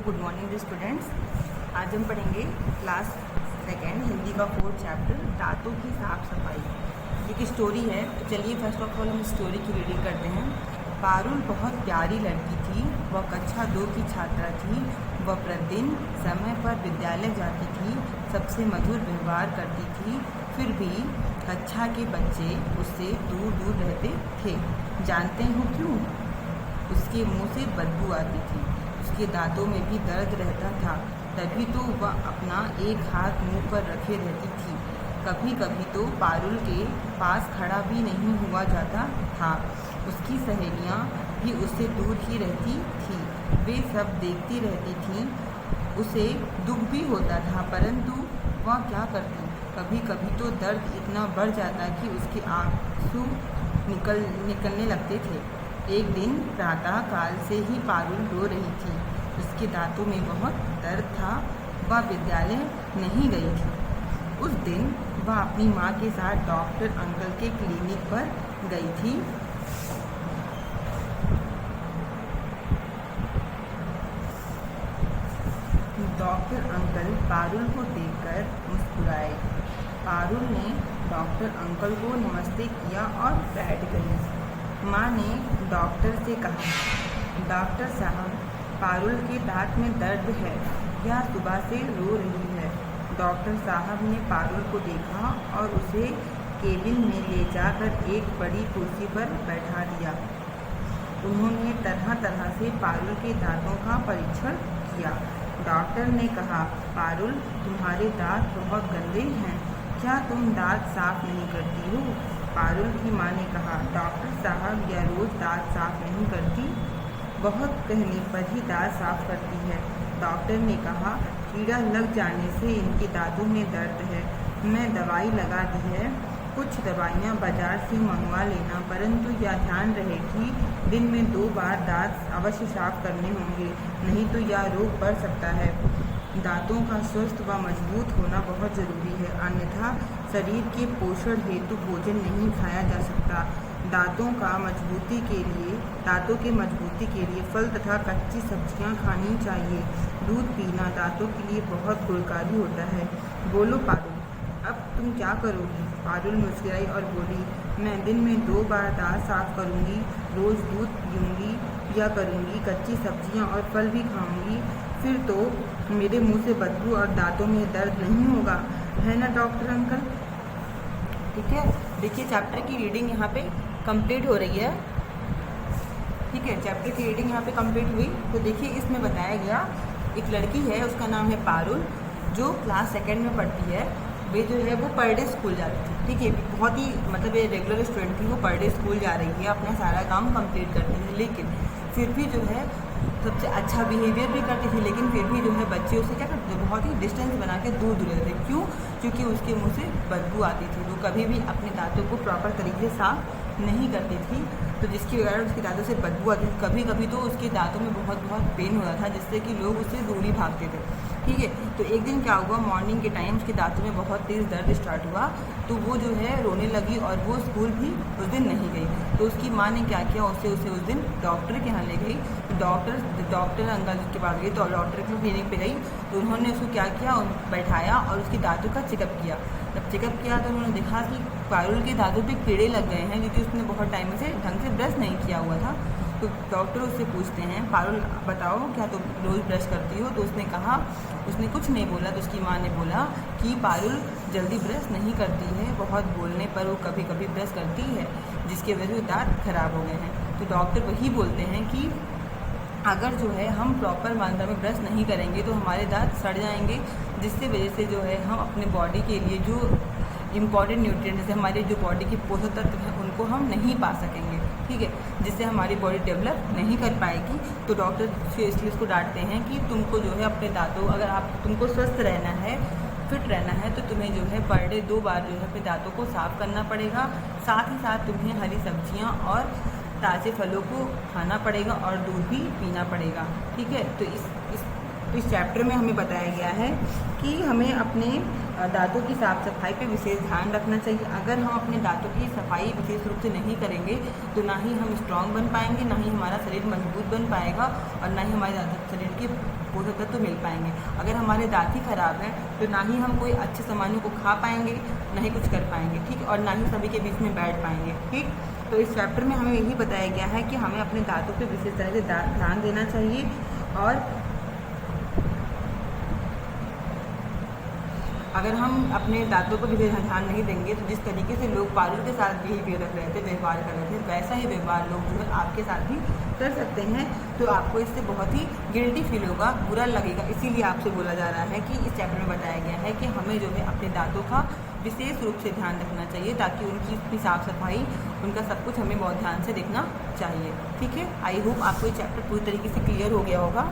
Good morning students. आज हम पढ़ेंगे क्लास सेकेंड हिंदी का 4th चैप्टर दांतों की साफ सफाई। एक स्टोरी है, तो चलिए फर्स्ट ऑफ ऑल हम स्टोरी की रीडिंग करते हैं। पारुल बहुत प्यारी लड़की थी। वह कक्षा 2 की छात्रा थी। वह प्रतिदिन समय पर विद्यालय जाती थी, सबसे मधुर व्यवहार करती थी। फिर भी कक्षा के बच्चे उससे दूर दूर रहते थे। जानते हो क्यों? उसके मुंह से बदबू आती थी, उसके दांतों में भी दर्द रहता था। तभी तो वह अपना एक हाथ मुंह पर रखे रहती थी। कभी कभी तो पारुल के पास खड़ा भी नहीं हुआ जाता था। उसकी सहेलियां भी उससे दूर ही रहती थी। वे सब देखती रहती थीं। उसे दुख भी होता था, परंतु वह क्या करती। कभी कभी तो दर्द इतना बढ़ जाता कि उसके आंसू निकलने लगते थे। एक दिन प्रातः काल से ही पारुल रो रही थी। उसके दांतों में बहुत दर्द था। वह विद्यालय नहीं गई थी। उस दिन वह अपनी माँ के साथ डॉक्टर अंकल के क्लिनिक पर गई थी। डॉक्टर अंकल पारुल को देखकर मुस्कुराए। पारुल ने डॉक्टर अंकल को नमस्ते किया और बैठ गई। माँ ने डॉक्टर से कहा, डॉक्टर साहब, पारुल के दांत में दर्द है, यह सुबह से रो रही है। डॉक्टर साहब ने पारुल को देखा और उसे केबिन में ले जाकर एक बड़ी कुर्सी पर बैठा दिया। उन्होंने तरह तरह से पारुल के दांतों का परीक्षण किया। डॉक्टर ने कहा, पारुल, तुम्हारे दांत बहुत गंदे हैं, क्या तुम दांत साफ नहीं करती हो? पारुल की माँ ने कहा, डॉक्टर साहब, यह रोज़ दांत साफ नहीं करती, बहुत कहने पर ही दांत साफ करती है। डॉक्टर ने कहा, कीड़ा लग जाने से इनके दांतों में दर्द है। मैं दवाई लगा दी है, कुछ दवाइयाँ बाजार से मंगवा लेना, परंतु यह ध्यान रहे कि दिन में 2 बार दांत अवश्य साफ करने होंगे, नहीं तो यह रोग बढ़ सकता है। दांतों का स्वस्थ व मजबूत होना बहुत ज़रूरी है, अन्यथा शरीर के पोषण हेतु भोजन नहीं खाया जा सकता। दांतों के मजबूती के लिए फल तथा कच्ची सब्जियां खानी चाहिए। दूध पीना दांतों के लिए बहुत गुणकारी होता है। बोलो पारुल, अब तुम क्या करोगी? पारुल मुस्कुराई और बोली, मैं दिन में 2 बार दांत साफ करूँगी, रोज़ दूध पीऊँगी या करूँगी, कच्ची सब्जियां और फल भी खाऊँगी। फिर तो मेरे मुंह से बदबू और दांतों में दर्द नहीं होगा, है ना डॉक्टर अंकल? ठीक है, देखिए चैप्टर की रीडिंग यहाँ पे कंप्लीट हो रही है। ठीक है, चैप्टर की रीडिंग यहाँ पे कंप्लीट हुई। तो देखिए इसमें बताया गया, एक लड़की है, उसका नाम है पारुल, जो क्लास 2nd में पढ़ती है। वे जो है वो पर डे स्कूल जाती थी। ठीक है, बहुत ही मतलब ये रेगुलर स्टूडेंट थी, वो पर डे स्कूल जा रही है, अपना सारा काम कंप्लीट करती थी। लेकिन फिर भी जो है सबसे अच्छा बिहेवियर भी करती थी, लेकिन फिर भी जो है बच्चे उसे क्या करते थे, बहुत ही डिस्टेंस बना के दूर दूर रहते थे। क्यों? क्योंकि उसके मुंह से बदबू आती थी। वो कभी भी अपने दांतों को प्रॉपर तरीके से साफ नहीं करती थी, तो जिसकी वजह से उसके दांतों से बदबू आती थी। कभी कभी तो उसके दांतों में बहुत पेन होता था, जिससे कि लोग उससे दूर ही भागते थे। ठीक है, तो एक दिन क्या हुआ, मॉर्निंग के टाइम उसके दांतों में बहुत तेज़ दर्द स्टार्ट हुआ, तो वो जो है रोने लगी और वो स्कूल भी उस दिन नहीं गई। तो उसकी माँ ने क्या किया, उसे उस दिन डॉक्टर के यहाँ ले गई। डॉक्टर अंकल के पास गई, तो डॉक्टर की क्लिनिक पे गई, तो उन्होंने उसको क्या किया, बैठाया और उसके दांतों का चेकअप किया। जब चेकअप किया तो उन्होंने देखा कि पारुल के दांतों पे कीड़े लग गए हैं, क्योंकि उसने बहुत टाइम से ढंग से ब्रश नहीं किया हुआ था। तो डॉक्टर उससे पूछते हैं, पारुल बताओ, क्या तुम रोज़ ब्रश करती हो? तो उसने कुछ नहीं बोला। तो उसकी माँ ने बोला कि पारुल जल्दी ब्रश नहीं करती है, बहुत बोलने पर वो कभी कभी ब्रश करती है, जिसकी वजह से दांत खराब हो गए हैं। तो डॉक्टर वही बोलते हैं कि अगर जो है हम प्रॉपर मात्रा में ब्रश नहीं करेंगे तो हमारे दांत सड़ जाएंगे, जिससे वजह से जो है हम अपने बॉडी के लिए जो इम्पॉर्टेंट न्यूट्रिएंट, जैसे हमारे जो बॉडी के पोषक तत्व हैं, उनको हम नहीं पा सकेंगे। ठीक है, जिससे हमारी बॉडी डेवलप नहीं कर पाएगी। तो डॉक्टर इसलिए उसको डांटते हैं कि तुमको जो है अपने दांतों, अगर तुमको स्वस्थ रहना है, फिट रहना है, तो तुम्हें जो है पर डे 2 बार जो है अपने दांतों को साफ़ करना पड़ेगा। साथ ही साथ तुम्हें हरी सब्जियाँ और ताज़े फलों को खाना पड़ेगा और दूध भी पीना पड़ेगा। ठीक है, तो इस चैप्टर में हमें बताया गया है कि हमें अपने दांतों की साफ़ सफाई पे विशेष ध्यान रखना चाहिए। अगर हम अपने दांतों की सफाई विशेष रूप से नहीं करेंगे तो ना ही हम स्ट्रांग बन पाएंगे, ना ही हमारा शरीर मजबूत बन पाएगा और ना ही हमारे शरीर के पोषक तत्व मिल पाएंगे। अगर हमारे दांत ही खराब है तो ना ही हम कोई अच्छे सामानों को खा पाएंगे, ना ही कुछ कर पाएंगे, ठीक, और ना ही सभी के बीच में बैठ पाएंगे, ठीक। तो इस चैप्टर में हमें यही बताया गया है कि हमें अपने दांतों पर विशेष तरह से ध्यान देना चाहिए। और अगर हम अपने दांतों पर भी ध्यान नहीं देंगे तो जिस तरीके से लोग पारुल के साथ बिहेवियर रख रहे थे, व्यवहार कर रहे थे, वैसा ही व्यवहार लोग जो है आपके साथ भी कर सकते हैं। तो आपको इससे बहुत ही गिल्टी फील होगा, बुरा लगेगा। इसीलिए आपसे बोला जा रहा है कि इस चैप्टर में बताया गया है कि हमें जो है अपने दांतों का विशेष रूप से ध्यान रखना चाहिए, ताकि उनकी साफ सफाई, उनका सब कुछ हमें बहुत ध्यान से देखना चाहिए, ठीक है। आई होप आपको ये चैप्टर पूरी तरीके से क्लियर हो गया होगा।